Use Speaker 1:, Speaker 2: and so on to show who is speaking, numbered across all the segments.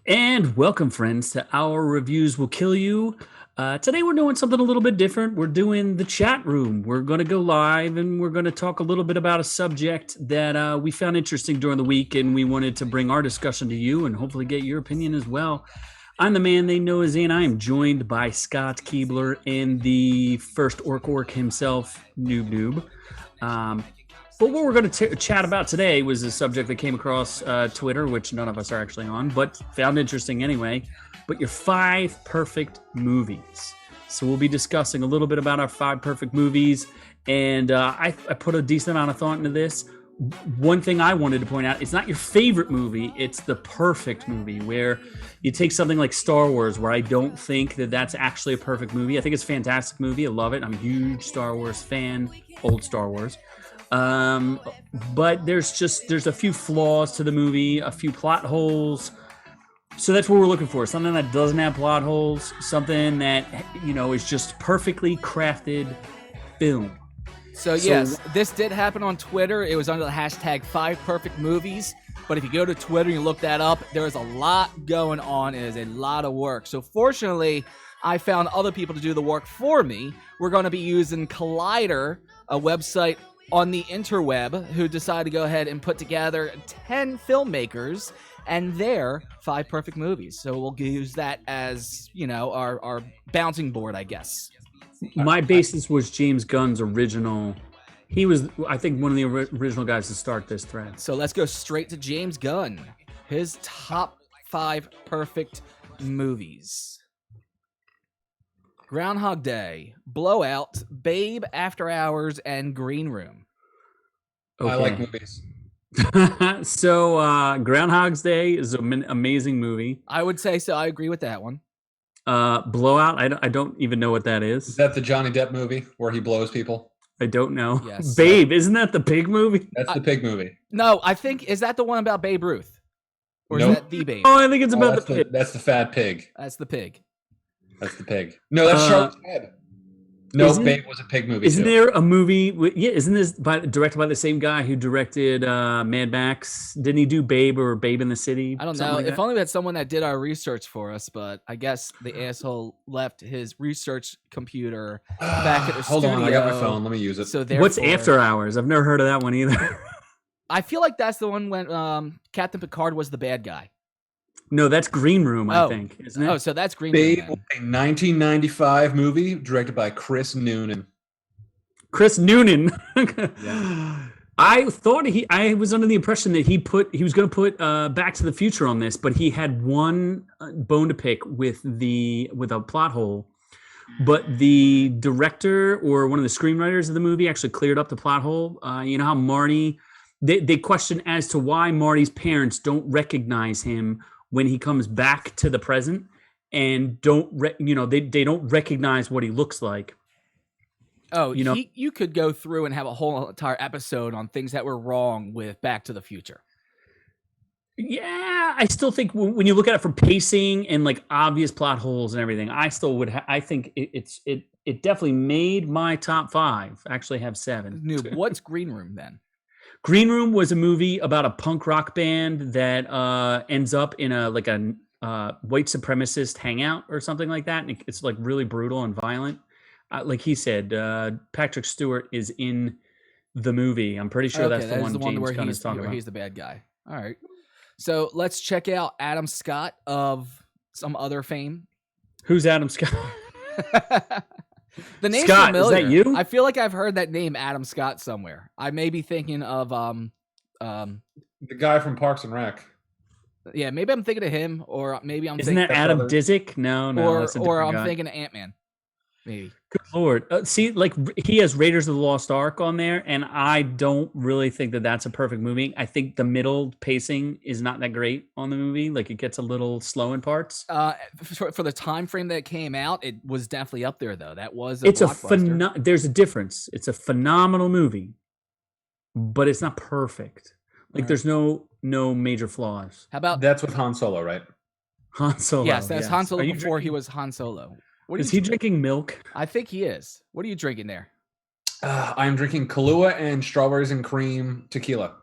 Speaker 1: And welcome, friends, to Our Reviews Will Kill You. Today we're doing something a little bit different. We're doing the chat room. We're going to go live and we're going to talk a little bit about a subject that we found interesting during the week, and we wanted to bring our discussion to you and hopefully get your opinion as well. I'm the man they know as Ian. I am joined by Scott Keebler and the first Ork himself, Noob. But what we're going to chat about today was a subject that came across Twitter, which none of us are actually on, but found interesting anyway. But your 5 perfect movies. So we'll be discussing a little bit about our 5 perfect movies. And I put a decent amount of thought into this. One thing I wanted to point out, it's not your favorite movie, it's the perfect movie, where you take something like Star Wars, where I don't think that that's actually a perfect movie. I think it's a fantastic movie. I love it. I'm a huge Star Wars fan, old Star Wars. But there's a few flaws to the movie, a few plot holes. So that's what we're looking for. Something that doesn't have plot holes, something that, is just perfectly crafted film.
Speaker 2: So yes, this did happen on Twitter. It was under the hashtag 5perfectmovies. But if you go to Twitter and you look that up, there is a lot going on. It is a lot of work. So fortunately, I found other people to do the work for me. We're going to be using Collider, a website on the interweb, who decided to go ahead and put together 10 filmmakers and their 5 perfect movies. So we'll use that as, our bouncing board, I guess.
Speaker 1: My basis was James Gunn's original. He was, I think, one of the original guys to start this thread.
Speaker 2: So let's go straight to James Gunn. His top 5 perfect movies. Groundhog Day, Blowout, Babe, After Hours, and Green Room.
Speaker 3: Okay. I like movies.
Speaker 1: So Groundhog's Day is an amazing movie.
Speaker 2: I would say so. I agree with that one.
Speaker 1: Blowout, I don't even know what that is.
Speaker 3: Is that the Johnny Depp movie where he blows people?
Speaker 1: I don't know.
Speaker 2: Yes.
Speaker 1: Babe, isn't that the pig movie?
Speaker 3: That's the pig movie.
Speaker 2: No, I think, is that the one about Babe Ruth? Or
Speaker 3: Nope.
Speaker 2: is that the Babe?
Speaker 1: Oh, I think it's about
Speaker 3: that's
Speaker 1: the pig.
Speaker 3: That's the fat pig.
Speaker 2: That's the pig.
Speaker 3: That's the pig. No, that's Charlotte's Head. No, Babe was a pig movie.
Speaker 1: Isn't there a movie? Isn't this directed by the same guy who directed Mad Max? Didn't he do Babe or Babe in the City?
Speaker 2: I don't know. If only we had someone that did our research for us, but I guess the asshole left his research computer back at the
Speaker 3: Hold
Speaker 2: studio.
Speaker 3: on, I got my phone. Let me use it.
Speaker 2: So
Speaker 1: what's After Hours? I've never heard of that one either.
Speaker 2: I feel like that's the one when Captain Picard was the bad guy.
Speaker 1: No, that's Green Room, I think, isn't it?
Speaker 2: Oh, so that's Green
Speaker 3: Babe
Speaker 2: Room.
Speaker 3: was a 1995 movie directed by Chris Noonan.
Speaker 1: Chris Noonan.
Speaker 3: Yeah.
Speaker 1: I thought I was under the impression that he was going to put Back to the Future on this, but he had one bone to pick with a plot hole. But the director or one of the screenwriters of the movie actually cleared up the plot hole. You know how Marty, they question as to why Marty's parents don't recognize him when he comes back to the present, and they don't recognize what he looks like.
Speaker 2: Oh, you could go through and have a whole entire episode on things that were wrong with Back to the Future.
Speaker 1: Yeah, I still think when you look at it from pacing and like obvious plot holes and everything, I still would. I think it definitely made my top 5. Actually, have 7.
Speaker 2: Noob, what's Green Room then?
Speaker 1: Green Room was a movie about a punk rock band that ends up in a white supremacist hangout or something like that, and it's like really brutal and violent. Like he said, Patrick Stewart is in the movie. I'm pretty sure that's the one James Gunn is talking about.
Speaker 2: He's the bad guy. All right. So let's check out Adam Scott of some other fame.
Speaker 1: Who's Adam Scott?
Speaker 2: The name's
Speaker 1: Scott,
Speaker 2: familiar.
Speaker 1: is that you?
Speaker 2: I feel like I've heard that name, Adam Scott, somewhere. I may be thinking of
Speaker 3: the guy from Parks and Rec.
Speaker 2: Yeah, maybe I'm thinking of him, or maybe I'm
Speaker 1: Isn't
Speaker 2: thinking
Speaker 1: that Adam Disick? No,
Speaker 2: or I'm thinking of Ant-Man. Maybe.
Speaker 1: Good Lord. See, like he has Raiders of the Lost Ark on there, and I don't really think that that's a perfect movie. I think the middle pacing is not that great on the movie. Like it gets a little slow in parts.
Speaker 2: For the time frame that it came out, it was definitely up there, though. That was
Speaker 1: There's a difference. It's a phenomenal movie, but it's not perfect. Like there's no major flaws.
Speaker 2: How about
Speaker 3: that's with Han Solo, right?
Speaker 1: Han Solo.
Speaker 2: Yes, that's Han Solo before he was Han Solo.
Speaker 1: Is he drinking milk?
Speaker 2: I think he is. What are you drinking there?
Speaker 3: I'm drinking Kahlua and strawberries and cream tequila.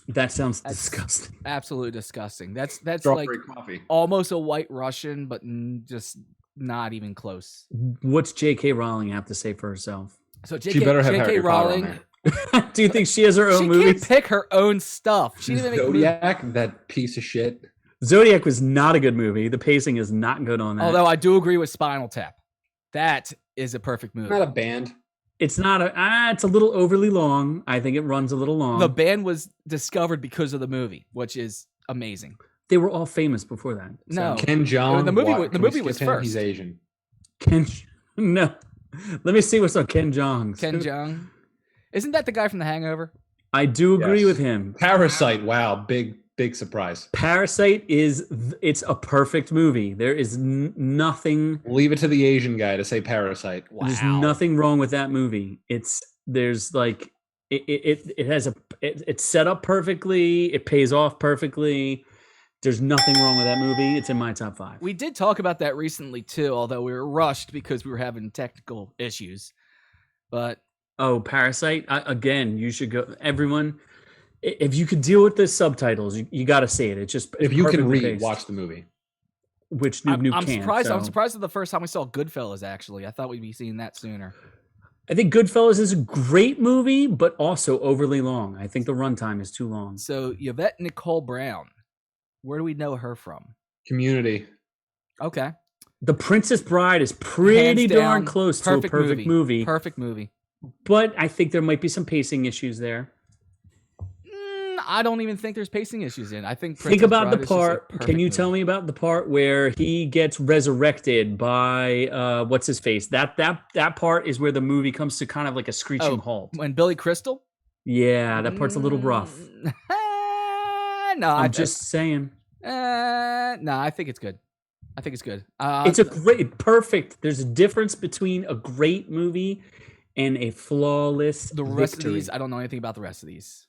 Speaker 1: That sounds
Speaker 2: That's
Speaker 1: disgusting.
Speaker 2: absolutely disgusting. That's like
Speaker 3: Strawberry coffee.
Speaker 2: almost a White Russian, but just not even close.
Speaker 1: What's J.K. Rowling have to say for herself?
Speaker 2: So
Speaker 3: She better have
Speaker 2: J.K.
Speaker 3: Harry Potter on
Speaker 2: Rowling,
Speaker 3: there.
Speaker 1: Do you think she has her own
Speaker 2: she
Speaker 1: movies?
Speaker 2: can't pick her own stuff. She didn't make
Speaker 3: Zodiac, that piece of shit.
Speaker 1: Zodiac was not a good movie. The pacing is not good on that.
Speaker 2: Although I do agree with Spinal Tap. That is a perfect movie.
Speaker 3: Not a band.
Speaker 1: it's not it's a little overly long. I think it runs a little long.
Speaker 2: The band was discovered because of the movie, which is amazing.
Speaker 1: They were all famous before that.
Speaker 2: No.
Speaker 3: Ken Jeong.
Speaker 2: The movie
Speaker 3: what?
Speaker 2: was- the
Speaker 3: Can we
Speaker 2: movie was
Speaker 3: skip him?
Speaker 2: first.
Speaker 3: He's Asian.
Speaker 1: No. Let me see what's on Ken Jeong's.
Speaker 2: Ken Jeong. Isn't that the guy from The Hangover?
Speaker 1: I do agree
Speaker 3: Yes.
Speaker 1: with him.
Speaker 3: Parasite. Wow, big surprise.
Speaker 1: Parasite it's a perfect movie. There is nothing.
Speaker 3: Leave it to the Asian guy to say Parasite.
Speaker 2: Wow.
Speaker 1: There's nothing wrong with that movie. There's like it's set up perfectly. It pays off perfectly. There's nothing wrong with that movie. It's in my top 5.
Speaker 2: We did talk about that recently too, although we were rushed because we were having technical issues. But
Speaker 1: Oh, Parasite! Again, you should go. Everyone, if you could deal with the subtitles, you got to see it. It's just
Speaker 3: If you can
Speaker 1: perfectly
Speaker 3: read,
Speaker 1: paced,
Speaker 3: watch the movie.
Speaker 1: which Noob
Speaker 2: I'm
Speaker 1: can't.
Speaker 2: surprised. I'm
Speaker 1: so.
Speaker 2: surprised at the first time we saw Goodfellas. Actually, I thought we'd be seeing that sooner.
Speaker 1: I think Goodfellas is a great movie, but also overly long. I think the runtime is too long.
Speaker 2: So Yvette Nicole Brown, where do we know her from?
Speaker 3: Community.
Speaker 2: Okay,
Speaker 1: The Princess Bride is pretty
Speaker 2: Hands
Speaker 1: darn
Speaker 2: down,
Speaker 1: close to a perfect movie,
Speaker 2: Perfect movie.
Speaker 1: but I think there might be some pacing issues there.
Speaker 2: I don't even think there's pacing issues in. I think.
Speaker 1: Think
Speaker 2: Princess
Speaker 1: about
Speaker 2: Bride
Speaker 1: the
Speaker 2: is just a
Speaker 1: part.
Speaker 2: perfect
Speaker 1: Can you
Speaker 2: movie.
Speaker 1: tell me about the part where he gets resurrected by what's his face? That part is where the movie comes to kind of like a screeching halt.
Speaker 2: when Billy Crystal?
Speaker 1: Yeah, that part's a little rough.
Speaker 2: No,
Speaker 1: I'm just saying.
Speaker 2: No, I think it's good. I think it's good.
Speaker 1: It's a perfect. There's a difference between a great movie and a flawless
Speaker 2: the rest
Speaker 1: victory.
Speaker 2: of these. I don't know anything about the rest of these.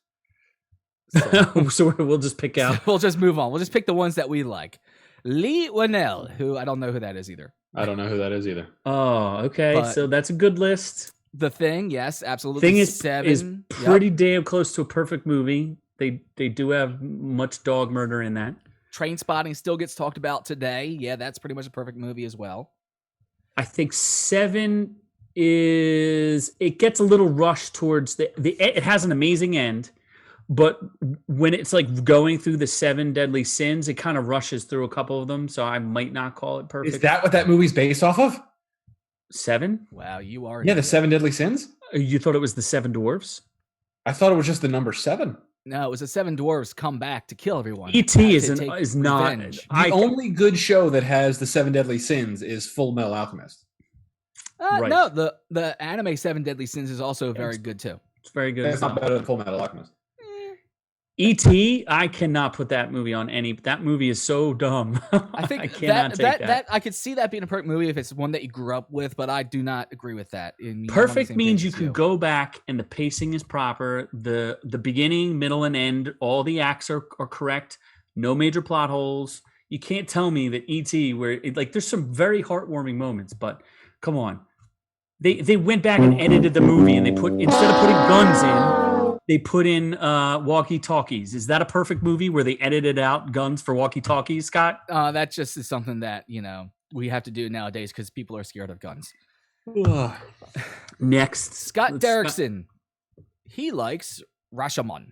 Speaker 1: So we'll just pick out.
Speaker 2: We'll just move on. We'll just pick the ones that we like. Lee Winnell, who I don't know who that is either.
Speaker 3: I don't know who that is either.
Speaker 1: Oh, okay.
Speaker 2: But-
Speaker 1: So that's a good list.
Speaker 2: The Thing, yes, absolutely.
Speaker 1: Thing is
Speaker 2: 7. Yep.
Speaker 1: pretty damn close to a perfect movie. They do have much dog murder in that.
Speaker 2: Train Spotting still gets talked about today. Yeah, that's pretty much a perfect movie as well.
Speaker 1: I think 7 it gets a little rushed towards it has an amazing end, but when it's like going through the 7 deadly sins, it kind of rushes through a couple of them. So I might not call it perfect.
Speaker 3: Is that what that movie's based off of?
Speaker 1: 7?
Speaker 2: Wow, you are.
Speaker 3: Yeah, the 7 Deadly Sins.
Speaker 1: You thought it was the 7 dwarfs?
Speaker 3: I thought it was just the number 7.
Speaker 2: No, it was the 7 dwarves come back to kill everyone.
Speaker 1: E.T.
Speaker 2: To take
Speaker 1: is not.
Speaker 2: revenge.
Speaker 3: The only good show that has the 7 Deadly Sins is Full Metal Alchemist.
Speaker 1: Right.
Speaker 2: No, the anime 7 Deadly Sins is also very good too.
Speaker 1: It's very good.
Speaker 3: That's not better than Full Metal Alchemist.
Speaker 1: E.T. I cannot put that movie on any. That movie is so dumb.
Speaker 2: I think
Speaker 1: I cannot
Speaker 2: that,
Speaker 1: take
Speaker 2: that I could see that being a perfect movie if it's one that you grew up with, but I do not agree with that.
Speaker 1: Perfect means you can go back and the pacing is proper. The beginning, middle, and end, all the acts are correct. No major plot holes. You can't tell me that E.T. there's some very heartwarming moments, but come on. They went back and edited the movie and they instead of putting guns in, they put in walkie-talkies. Is that a perfect movie where they edited out guns for walkie-talkies, Scott?
Speaker 2: That just is something that we have to do nowadays because people are scared of guns.
Speaker 1: Next,
Speaker 2: Scott Derrickson, he likes Rashomon.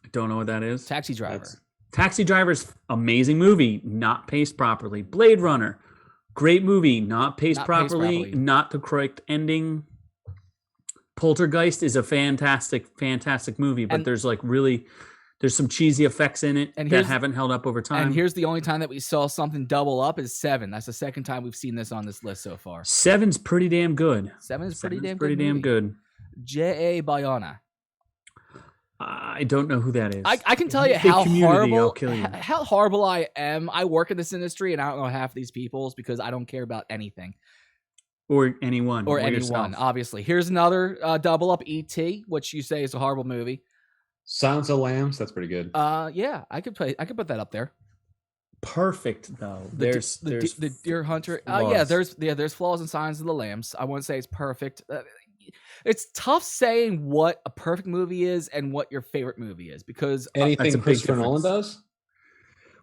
Speaker 1: I don't know what that is.
Speaker 2: Taxi Driver.
Speaker 1: Taxi Driver's amazing movie, not paced properly. Blade Runner, great movie, not paced properly, not the correct ending. Poltergeist is a fantastic movie, but there's some cheesy effects in it that haven't held up over time.
Speaker 2: And here's the only time that we saw something double up is 7. That's the second time we've seen this on this list so far.
Speaker 1: 7's pretty damn good.
Speaker 2: 7 is pretty damn
Speaker 1: good.
Speaker 2: J.A. Bayona.
Speaker 1: I don't know who that is.
Speaker 2: I can tell you how horrible I am. I work in this industry and I don't know half of these people's because I don't care about anything.
Speaker 1: Or anyone.
Speaker 2: Or anyone,
Speaker 1: yourself.
Speaker 2: obviously. Here's another double up, E.T., which you say is a horrible movie.
Speaker 3: Silence of the Lambs, that's pretty good.
Speaker 2: Yeah, I could put that up there.
Speaker 1: Perfect though.
Speaker 2: There's the Deer Hunter.
Speaker 1: flaws.
Speaker 2: There's flaws in Silence of the Lambs. I wouldn't say it's perfect. it's tough saying what a perfect movie is and what your favorite movie is because
Speaker 1: That's a
Speaker 3: Anything
Speaker 1: big
Speaker 3: Christopher Nolan
Speaker 1: difference.
Speaker 3: does?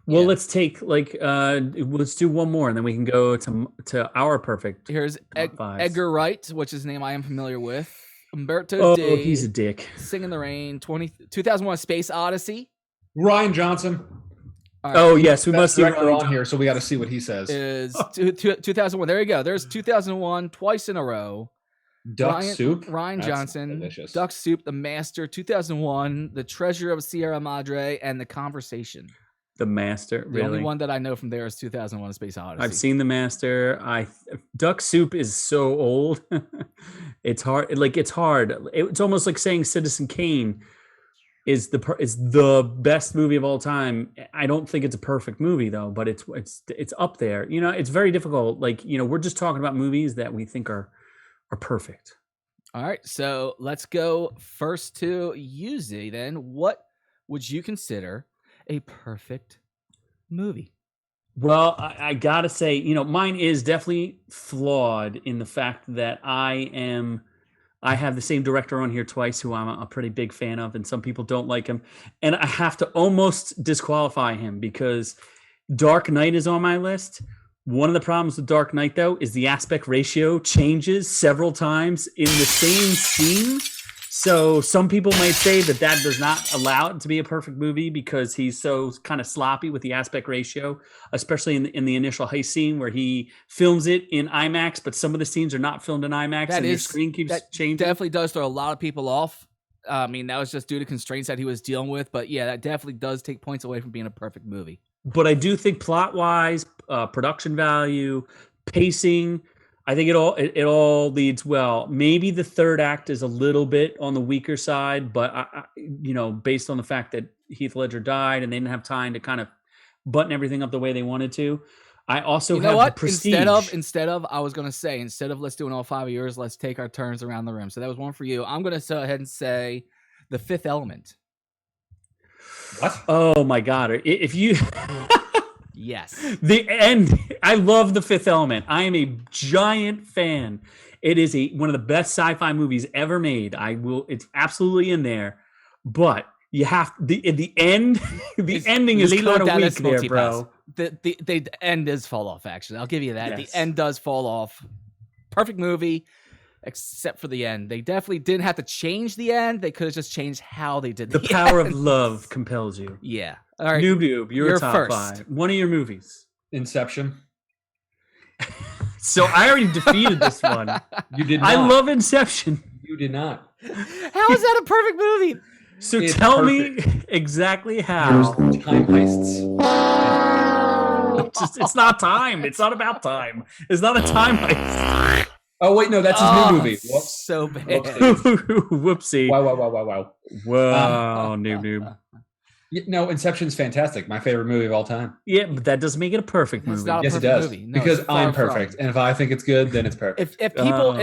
Speaker 1: Well,
Speaker 2: Yeah.
Speaker 1: let's take let's do one more, and then we can go to our perfect.
Speaker 2: here's
Speaker 1: top fives.
Speaker 2: Edgar Wright, which is a name I am familiar with. Umberto
Speaker 1: Oh,
Speaker 2: D.
Speaker 1: he's a dick.
Speaker 2: Sing in the Rain. 2001: Space Odyssey.
Speaker 3: Ryan Johnson.
Speaker 2: All right,
Speaker 1: Oh yes, we must
Speaker 3: Best
Speaker 1: see
Speaker 3: director
Speaker 1: Ryan
Speaker 3: on here, so we got to see what he says.
Speaker 2: is 2001. There you go. There's 2001 twice in a row.
Speaker 3: Duck Soup.
Speaker 2: Ryan
Speaker 3: That's
Speaker 2: Johnson,
Speaker 3: delicious.
Speaker 2: Duck Soup, The Master, 2001, The Treasure of Sierra Madre, and The Conversation.
Speaker 1: The Master.
Speaker 2: The
Speaker 1: Really?
Speaker 2: only one that I know from there is 2001: A Space Odyssey.
Speaker 1: I've seen The Master. Duck Soup is so old. It's hard. Like it's hard. It's almost like saying Citizen Kane is the best movie of all time. I don't think it's a perfect movie though, but it's up there. You know, it's very difficult. Like, you know, we're just talking about movies that we think are perfect.
Speaker 2: All right, so let's go first to you, Z. Then, what would you consider a perfect movie?
Speaker 1: Well, I gotta say, you know, mine is definitely flawed in the fact that I have the same director on here twice who I'm a pretty big fan of, and some people don't like him. And I have to almost disqualify him because Dark Knight is on my list. One of the problems with Dark Knight, though, is the aspect ratio changes several times in the same scene. So some people might say that does not allow it to be a perfect movie because he's so kind of sloppy with the aspect ratio, especially in the initial heist scene where he films it in IMAX, but some of the scenes are not filmed in IMAX and your screen keeps changing.
Speaker 2: Definitely does throw a lot of people off. I mean, that was just due to constraints that he was dealing with. But yeah, that definitely does take points away from being a perfect movie.
Speaker 1: But I do think plot-wise, production value, pacing, I think it all leads well. Maybe the third act is a little bit on the weaker side, but I you know, based on the fact that Heath Ledger died and they didn't have time to kind of button everything up the way they wanted to. I also have the Prestige.
Speaker 2: Instead of I was gonna say instead of let's do an all 5 of yours, let's take our turns around the room. So that was one for you. I'm gonna go ahead and say The Fifth Element.
Speaker 3: What?
Speaker 1: Oh my God! If you.
Speaker 2: Yes.
Speaker 1: The end. I love The Fifth Element. I am a giant fan. It is one of the best sci-fi movies ever made. It's absolutely in there. But you have the end. The ending is kind of weak there, bro.
Speaker 2: The end does fall off. Actually, I'll give you that.
Speaker 1: Yes.
Speaker 2: The end does fall off. Perfect movie, except for the end. They definitely didn't have to change the end. They could have just changed how they did the
Speaker 1: power
Speaker 2: end.
Speaker 1: Of love compels you.
Speaker 2: Yeah. All right.
Speaker 1: Noob, you're top
Speaker 2: first.
Speaker 1: 5. One of your movies.
Speaker 3: Inception.
Speaker 1: So I already defeated this one.
Speaker 3: You did not.
Speaker 1: I love Inception.
Speaker 3: You did not.
Speaker 2: How is that a perfect movie?
Speaker 1: So
Speaker 3: It's
Speaker 1: tell
Speaker 3: perfect.
Speaker 1: me exactly how.
Speaker 3: There's time heists.
Speaker 1: It's not time. It's not about time. It's not a time heist.
Speaker 3: Oh wait, no, that's his new movie. Whoops.
Speaker 2: So bad.
Speaker 1: Whoopsie.
Speaker 3: Wow.
Speaker 1: Whoa, noob.
Speaker 3: No, Inception's fantastic. My favorite movie of all time.
Speaker 1: Yeah, but that doesn't make it a perfect
Speaker 2: It's
Speaker 1: movie.
Speaker 2: not a
Speaker 3: Yes, it
Speaker 2: perfect
Speaker 3: does.
Speaker 2: movie. No,
Speaker 3: because
Speaker 2: it's far
Speaker 3: I'm
Speaker 2: from.
Speaker 3: perfect, and if I think it's good, then it's perfect.
Speaker 2: If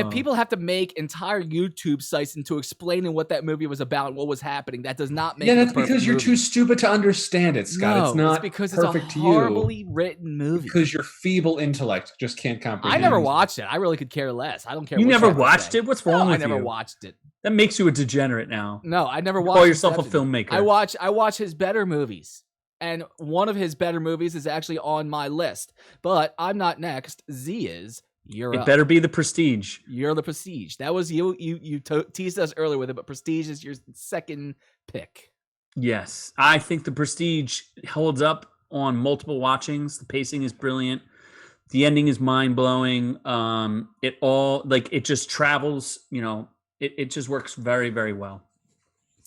Speaker 2: people have to make entire YouTube sites into explaining what that movie was about and what was happening, that does not make it a
Speaker 3: that's
Speaker 2: perfect
Speaker 3: because you're
Speaker 2: movie.
Speaker 3: too stupid to understand it, Scott.
Speaker 2: No,
Speaker 3: it's not
Speaker 2: because
Speaker 3: perfect
Speaker 2: it's
Speaker 3: to
Speaker 2: a
Speaker 3: you.
Speaker 2: horribly written movie.
Speaker 3: Because your feeble intellect just can't comprehend.
Speaker 2: I never watched it. I really could care less. I don't care.
Speaker 1: You
Speaker 2: what
Speaker 1: never
Speaker 2: have to
Speaker 1: watched
Speaker 2: say.
Speaker 1: it? What's wrong
Speaker 2: No,
Speaker 1: with
Speaker 2: I never
Speaker 1: you?
Speaker 2: watched it.
Speaker 1: That makes you a degenerate now.
Speaker 2: No, I never
Speaker 1: You
Speaker 2: watched.
Speaker 1: call yourself
Speaker 2: Inception.
Speaker 1: a filmmaker.
Speaker 2: I watch his better movies, and one of his better movies is actually on my list. But I'm not next. Z is. You're
Speaker 1: It
Speaker 2: up.
Speaker 1: better be The Prestige.
Speaker 2: You're the Prestige. That was you. You teased us earlier with it, but Prestige is your second pick.
Speaker 1: Yes. I think The Prestige holds up on multiple watchings. The pacing is brilliant. The ending is mind-blowing. It just travels, you know, it just works very, very well.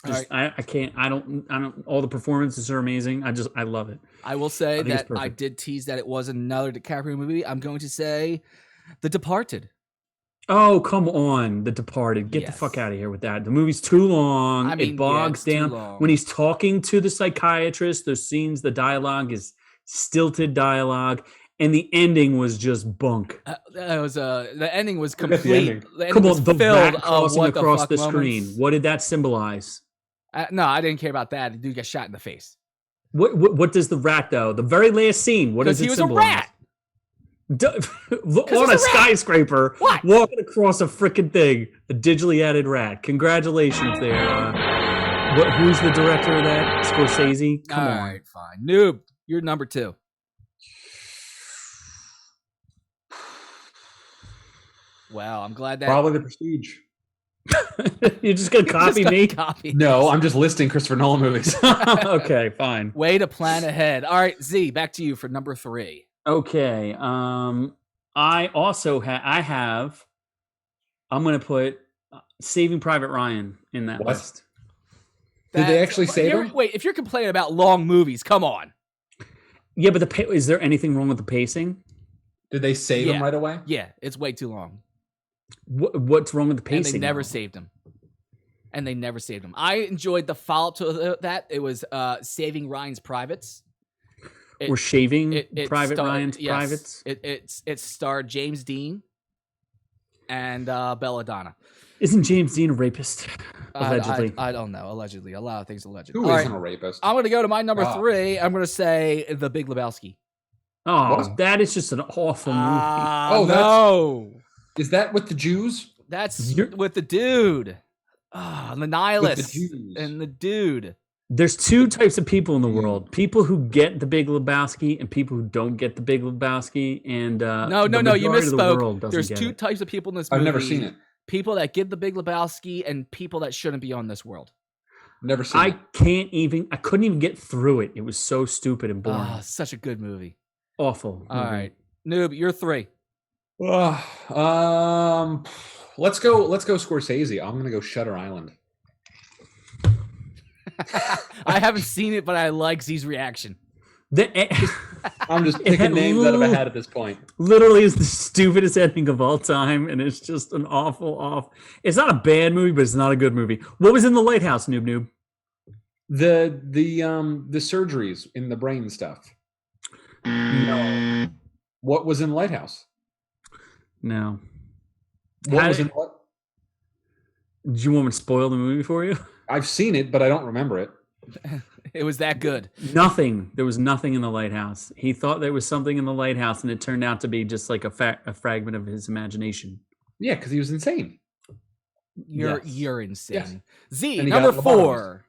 Speaker 1: All the performances are amazing. I love it.
Speaker 2: I will say
Speaker 1: I think it's
Speaker 2: that I
Speaker 1: perfect.
Speaker 2: did tease that it was another DiCaprio movie. I'm going to say The Departed.
Speaker 1: Oh, come on. The Departed. Get the
Speaker 2: Yes.
Speaker 1: fuck out of here with that. The movie's too long.
Speaker 2: I mean,
Speaker 1: It bogs
Speaker 2: it's too
Speaker 1: down.
Speaker 2: long.
Speaker 1: When he's talking to the psychiatrist, those scenes, the dialogue is stilted dialogue. And the ending was just bunk.
Speaker 2: The ending was
Speaker 3: Forget the
Speaker 2: complete.
Speaker 3: ending.
Speaker 2: The ending
Speaker 1: Come
Speaker 2: was
Speaker 1: on, the
Speaker 2: filled
Speaker 1: rat
Speaker 2: of
Speaker 1: crossing
Speaker 2: what
Speaker 1: across
Speaker 2: fuck
Speaker 1: the
Speaker 2: moments.
Speaker 1: screen. What did that symbolize?
Speaker 2: No, I didn't care about that. The dude got shot in the face
Speaker 1: What does the rat though? The very last scene. What
Speaker 2: because
Speaker 1: does it
Speaker 2: he was
Speaker 1: symbolize?
Speaker 2: a rat.
Speaker 1: On a skyscraper,
Speaker 2: What?
Speaker 1: walking across a freaking thing, a digitally added rat. Congratulations there. Who's the director of that? Scorsese? Come on.
Speaker 2: All right, fine. Noob, you're number 2. Wow, I'm glad that
Speaker 3: Probably The Prestige.
Speaker 1: You're just gonna copy me?
Speaker 2: Copy.
Speaker 3: No, I'm just listing Christopher Nolan movies.
Speaker 1: Okay, fine.
Speaker 2: Way to plan ahead. All right, Z, back to you for number 3.
Speaker 1: Okay. I also have. I'm gonna put Saving Private Ryan in that
Speaker 3: What?
Speaker 1: list.
Speaker 3: Did they actually save him?
Speaker 2: Wait, if you're complaining about long movies, come on.
Speaker 1: Yeah, but is there anything wrong with the pacing?
Speaker 3: Did they save him right away?
Speaker 2: Yeah, it's way too long.
Speaker 1: What's wrong with the pacing?
Speaker 2: And they never saved him. I enjoyed the follow-up to that. It was Saving Ryan's Privates.
Speaker 1: We're shaving Private Ryan's Privates?
Speaker 2: It starred James Dean and Belladonna.
Speaker 1: Isn't James Dean a rapist? Allegedly.
Speaker 2: I don't know. Allegedly. A lot of things allegedly.
Speaker 3: Who isn't a rapist?
Speaker 2: I'm going to go to my number 3. I'm going to say The Big Lebowski.
Speaker 1: Oh,
Speaker 3: What?
Speaker 1: that is just an awful movie.
Speaker 3: Oh,
Speaker 2: no.
Speaker 3: Is that with the Jews?
Speaker 2: That's with the dude. The nihilist and the dude.
Speaker 1: There's two types of people in the world: people who get the Big Lebowski and people who don't get the Big Lebowski. And
Speaker 2: no, you misspoke. There's two types of people in this movie.
Speaker 3: I've never seen it.
Speaker 2: People that get the Big Lebowski and people that shouldn't be on this world.
Speaker 3: Never seen it.
Speaker 1: I couldn't even get through it. It was so stupid and boring.
Speaker 2: Such a good movie.
Speaker 1: Awful.
Speaker 2: All right, Noob, you're 3.
Speaker 3: Let's go Scorsese. I'm gonna go Shutter Island.
Speaker 2: I haven't seen it, but I like Z's reaction.
Speaker 3: I'm just picking names out of a hat at this point.
Speaker 1: Literally is the stupidest ending of all time, and it's just an awful. It's not a bad movie, but it's not a good movie. What was in The Lighthouse, Noob?
Speaker 3: The surgeries in the brain stuff. No. What was in Lighthouse?
Speaker 1: No.
Speaker 3: What was in what?
Speaker 1: Do you want me to spoil the movie for you?
Speaker 3: I've seen it, but I don't remember it.
Speaker 2: It was that good.
Speaker 1: Nothing. There was nothing in The Lighthouse. He thought there was something in The Lighthouse, and it turned out to be just like a fragment of his imagination.
Speaker 3: Yeah, because he was insane.
Speaker 2: You're insane.
Speaker 3: Yes.
Speaker 2: Z, number 4.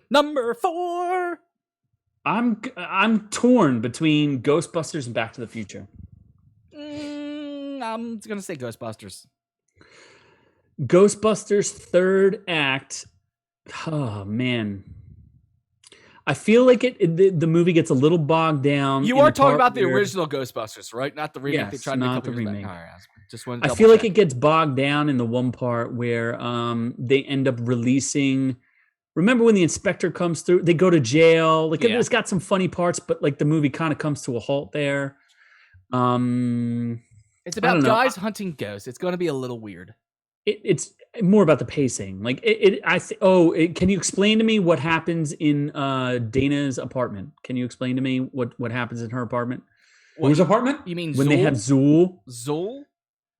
Speaker 2: Number 4.
Speaker 1: I'm torn between Ghostbusters and Back to the Future.
Speaker 2: I'm gonna say Ghostbusters.
Speaker 1: Ghostbusters third act. Oh man, I feel like the movie gets a little bogged down.
Speaker 2: You are talking about the original Ghostbusters, right? Not the remake.
Speaker 1: Yes,
Speaker 2: they tried
Speaker 1: not
Speaker 2: to
Speaker 1: the
Speaker 2: make
Speaker 1: remake.
Speaker 2: All right, just wanted to
Speaker 1: I feel like
Speaker 2: check.
Speaker 1: it gets bogged down in the one part where they end up releasing. Remember when the inspector comes through? They go to jail. Like it's got some funny parts, but like the movie kind of comes to a halt there.
Speaker 2: It's about guys hunting ghosts. It's going to be a little weird.
Speaker 1: It's more about the pacing. Like can you explain to me what happens in Dana's apartment? Can you explain to me what happens in her apartment?
Speaker 3: Whose apartment?
Speaker 2: You mean
Speaker 1: when
Speaker 2: Zool?
Speaker 1: They have Zool?
Speaker 2: Zool?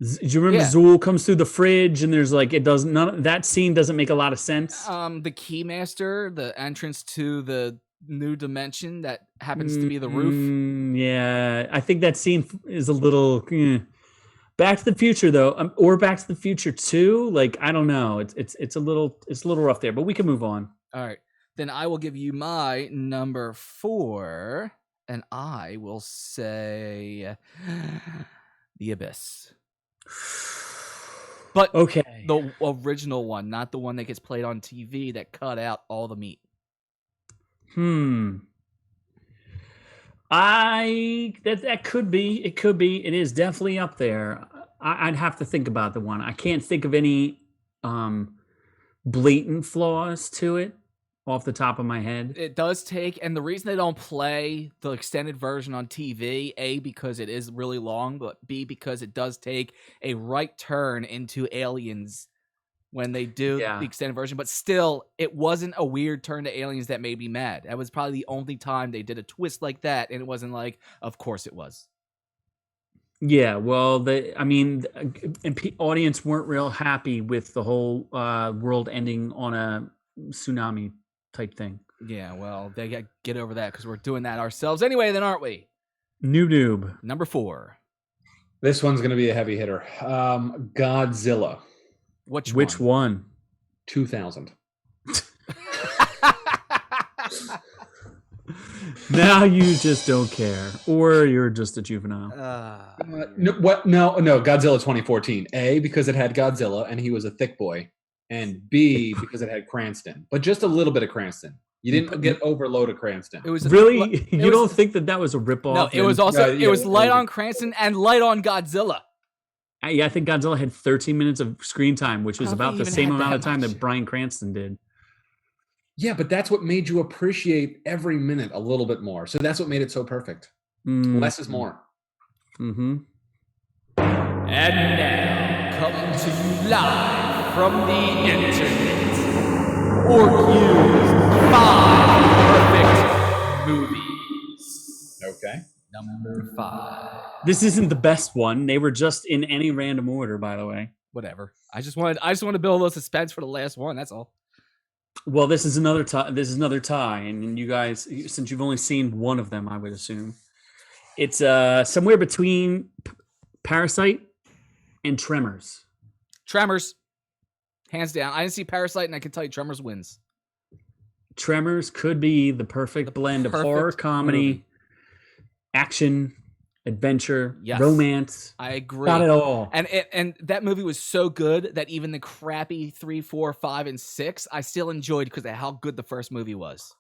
Speaker 1: Do you remember Zool comes through the fridge and there's like that scene doesn't make a lot of sense.
Speaker 2: The Keymaster, the entrance to the new dimension that happens to be the roof.
Speaker 1: Yeah, I think that scene is a little. Back to the Future though, or Back to the Future 2. Like I don't know, it's a little rough there, but we can move on.
Speaker 2: All right, then I will give you my number 4, and I will say The Abyss. But
Speaker 1: okay,
Speaker 2: the original one, not the one that gets played on TV that cut out all the meat.
Speaker 1: That could be. It could be. It is definitely up there. I'd have to think about the one. I can't think of any blatant flaws to it off the top of my head.
Speaker 2: It does take, and the reason they don't play the extended version on TV, A, because it is really long, but B, because it does take a right turn into Aliens when they do the extended version. But still, it wasn't a weird turn to Aliens that made me mad. That was probably the only time they did a twist like that, and it wasn't like, of course it was.
Speaker 1: Yeah, well, audience weren't real happy with the whole world ending on a tsunami type thing.
Speaker 2: Yeah, well, they got get over that because we're doing that ourselves anyway, then, aren't we?
Speaker 1: Noob.
Speaker 2: Number 4.
Speaker 3: This one's going to be a heavy hitter. Godzilla,
Speaker 1: Which one?
Speaker 3: 2000.
Speaker 1: Now you just don't care, or you're just a juvenile.
Speaker 3: No, Godzilla 2014. A, because it had Godzilla and he was a thick boy, and B, because it had Cranston, but just a little bit of Cranston. You didn't get overload of Cranston.
Speaker 2: It was
Speaker 1: Really? You don't think that was a ripoff?
Speaker 2: No, it was also it was light on Cranston and light on Godzilla.
Speaker 1: Yeah, I think Godzilla had 13 minutes of screen time, which was about the same amount of time that Bryan Cranston did.
Speaker 3: Yeah, but that's what made you appreciate every minute a little bit more. So that's what made it so perfect. Less is more.
Speaker 1: Mm-hmm.
Speaker 2: And now, coming to you live from the internet, OrkU's 5 perfect movies.
Speaker 3: Okay.
Speaker 2: Number 5.
Speaker 1: This isn't the best one. They were just in any random order, by the way.
Speaker 2: Whatever. I just want to build a little suspense for the last one. That's all.
Speaker 1: Well, this is another tie. And you guys, since you've only seen one of them, I would assume it's somewhere between Parasite and Tremors.
Speaker 2: Tremors, hands down. I didn't see Parasite, and I can tell you Tremors wins.
Speaker 1: Tremors could be the perfect blend of horror, comedy, action, adventure, romance.
Speaker 2: I agree.
Speaker 1: Got it all.
Speaker 2: And that movie was so good that even the crappy 3, 4, 5, and 6, I still enjoyed because of how good the first movie was.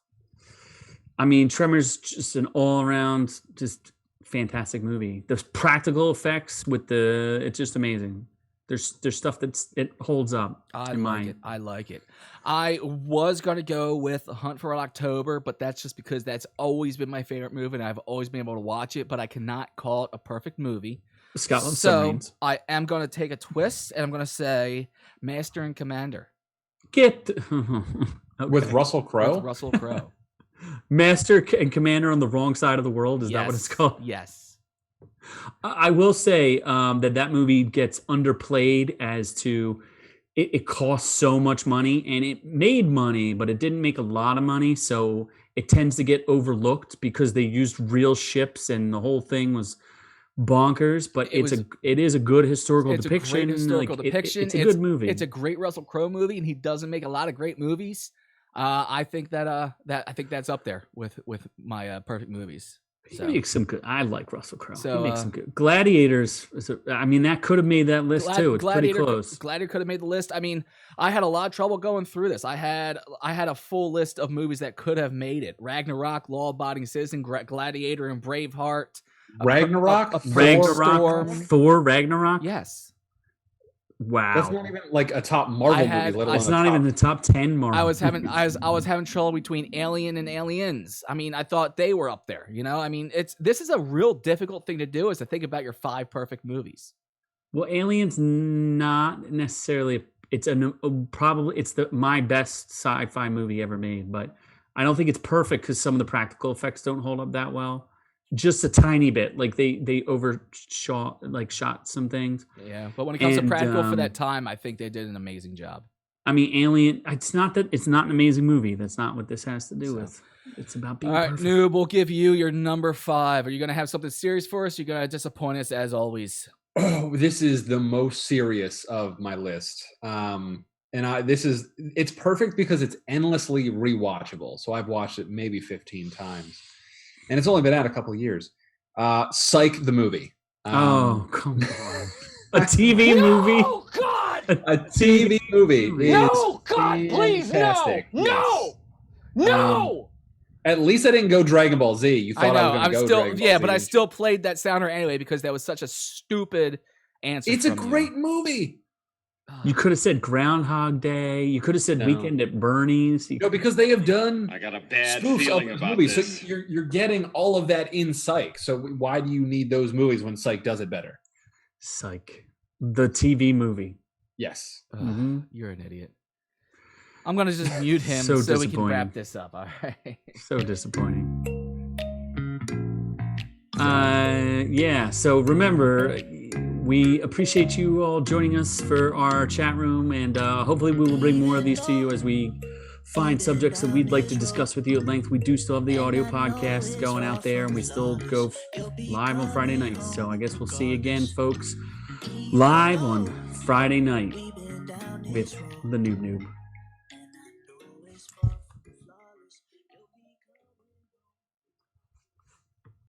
Speaker 1: I mean, Tremors just an all-around, just fantastic movie. There's practical effects it's just amazing. There's stuff it holds up.
Speaker 2: I like it. I was gonna go with Hunt for October, but that's just because that's always been my favorite movie, and I've always been able to watch it. But I cannot call it a perfect movie.
Speaker 1: Scotland
Speaker 2: so
Speaker 1: Submarines.
Speaker 2: I am gonna take a twist, and I'm gonna say Master and Commander.
Speaker 1: Okay.
Speaker 3: With Russell Crowe.
Speaker 2: Russell Crowe.
Speaker 1: Master and Commander on the wrong side of the world. Is that what it's called?
Speaker 2: Yes.
Speaker 1: I will say that movie gets underplayed as to it costs so much money, and it made money, but it didn't make a lot of money. So it tends to get overlooked because they used real ships and the whole thing was bonkers. But it is a good historical depiction.
Speaker 2: It's a great historical depiction.
Speaker 1: It's a good movie.
Speaker 2: It's a great Russell Crowe movie, and he doesn't make a lot of great movies. I think that's up there with my perfect movies.
Speaker 1: He makes some good. I like Russell Crowe.
Speaker 2: So,
Speaker 1: he makes some good. Gladiators. That could have made that list too. It's pretty close.
Speaker 2: Gladiator could have made the list. I mean, I had a lot of trouble going through this. I had a full list of movies that could have made it: Ragnarok, Law Abiding Citizen, Gladiator, and Braveheart.
Speaker 3: Ragnarok.
Speaker 1: Thor. Ragnarok.
Speaker 2: Yes.
Speaker 1: Wow.
Speaker 3: That's not even like a top Marvel movie.
Speaker 1: It's not even the top 10 Marvel.
Speaker 2: I was having trouble between Alien and Aliens. I mean, I thought they were up there. I mean, this is a real difficult thing to do, is to think about your 5 perfect movies.
Speaker 1: Well, Alien's not necessarily. It's my best sci-fi movie ever made, but I don't think it's perfect because some of the practical effects don't hold up that well. Just a tiny bit, like they overshot, shot some things.
Speaker 2: Yeah, but when it comes to practical for that time, I think they did an amazing job.
Speaker 1: I mean, Alien. It's not an amazing movie. That's not what this has to do with. It's about being perfect.
Speaker 2: All right, Noob, we'll give you your number 5. Are you going to have something serious for us? Or are you going to disappoint us as always?
Speaker 3: Oh, this is the most serious of my list. It's perfect because it's endlessly rewatchable. So I've watched it maybe 15 times. And it's only been out a couple of years. Psych, the movie.
Speaker 1: Oh, come on. A TV movie?
Speaker 2: Oh, God!
Speaker 3: A TV movie.
Speaker 2: No, God, please,
Speaker 3: fantastic.
Speaker 2: no! No!
Speaker 3: At least I didn't go Dragon Ball Z. You thought I was going to go Dragon Ball Z.
Speaker 2: But I still played that sounder anyway because that was such a stupid answer.
Speaker 3: It's a great movie.
Speaker 1: You could have said Groundhog Day. You could have said Weekend at Bernie's.
Speaker 3: No, because they have done.
Speaker 4: I got a bad
Speaker 3: spoofs
Speaker 4: feeling
Speaker 3: of
Speaker 4: about
Speaker 3: movies.
Speaker 4: this.
Speaker 3: So you're getting all of that in Psych. So why do you need those movies when Psych does it better?
Speaker 1: Psych, the TV movie.
Speaker 3: Yes.
Speaker 2: You're an idiot. I'm gonna just mute him
Speaker 1: so
Speaker 2: we can wrap this up. All right.
Speaker 1: So disappointing. Yeah. So remember, we appreciate you all joining us for our chat room, and hopefully we will bring more of these to you as we find subjects that we'd like to discuss with you at length, we do still have the audio podcasts going out there, and we still go live on Friday nights. So I guess we'll see you again, folks, live on Friday night with the Noob Noob.